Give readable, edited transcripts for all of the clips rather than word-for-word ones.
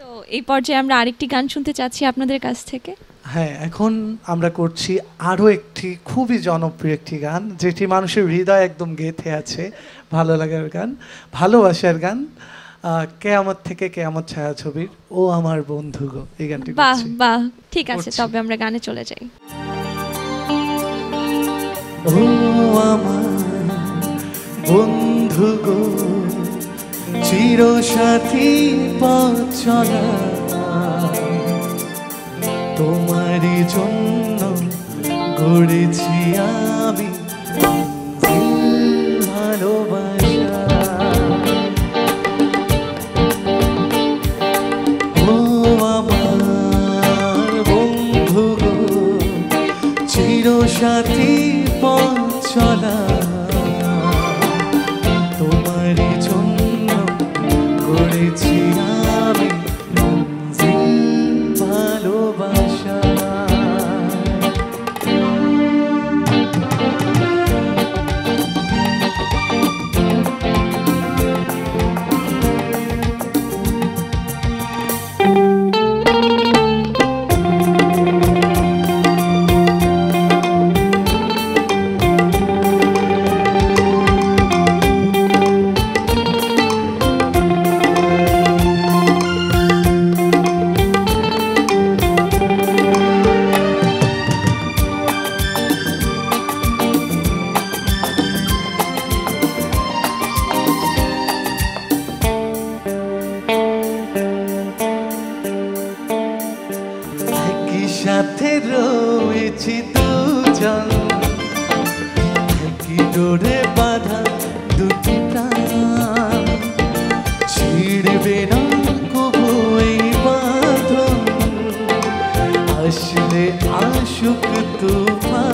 তো এই পর্যায়ে আমরা আরেকটি গান শুনতে চাচ্ছি আপনাদের কাছ থেকে। হ্যাঁ, এখন আমরা করছি আরও একটি খুবই জনপ্রিয় একটি গান, যেটি মানুষের হৃদয় একদম গেঁথে আছে, ভালো লাগার গান, ভালোবাসার গান, কেয়ামত থেকে কেয়ামত ছায়াছবির ও আমার বন্ধু গো, এই গানটি করছি। বাহ বাহ, ঠিক আছে, তবে আমরা গানে চলে যাই। ও আমার বন্ধু গো, চিরসাথী পথ চলা, তোমারই জন্য গড়েছি আমি ভালোবাসা। ও আমার বন্ধু গো, চিরসাথী পথ চলা, তোমারই জন্য গড়েছি আমি ভালোবাসা। সাথে রয়েছি দুজন, একই ডোরে বাঁধা দুটি প্রাণ, ছিড়বে না কবু এই বাঁধন, আসলে আসুক তুফান।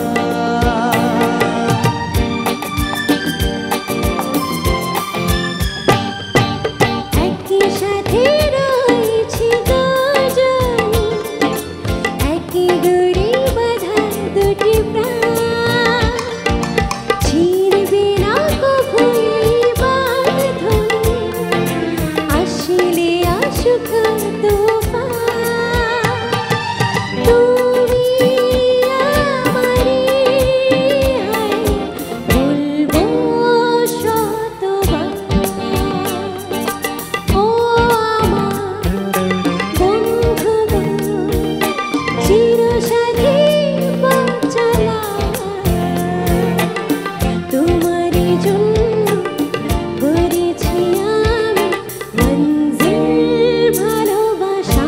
একই সাথে রয়েছি দুজন, একই ডোরে বাঁধা দুটি প্রাণ, ছিড়বে না কভু এই বাঁধন, আসলে আসুক তুফান। তুমি আমারই হায় বলবো শতবার, ও আমার বন্ধু গো, চিরসাথী পথ চলা, তোমারই জন্য গড়েছি আমি মঞ্জিল ভালোবাসা।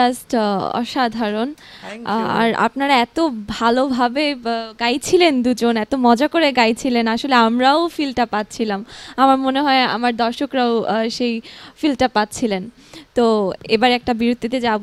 জাস্ট অসাধারণ। Thank you. আর আপনারা এত ভালোভাবে গাইছিলেন, দুজন এত মজা করে গাইছিলেন, আসলে আমরাও ফিলটা পাচ্ছিলাম। আমার মনে হয় আমার দর্শকরাও সেই ফিলটা পাচ্ছিলেন। তো এবার একটা বিরতিতে যাব।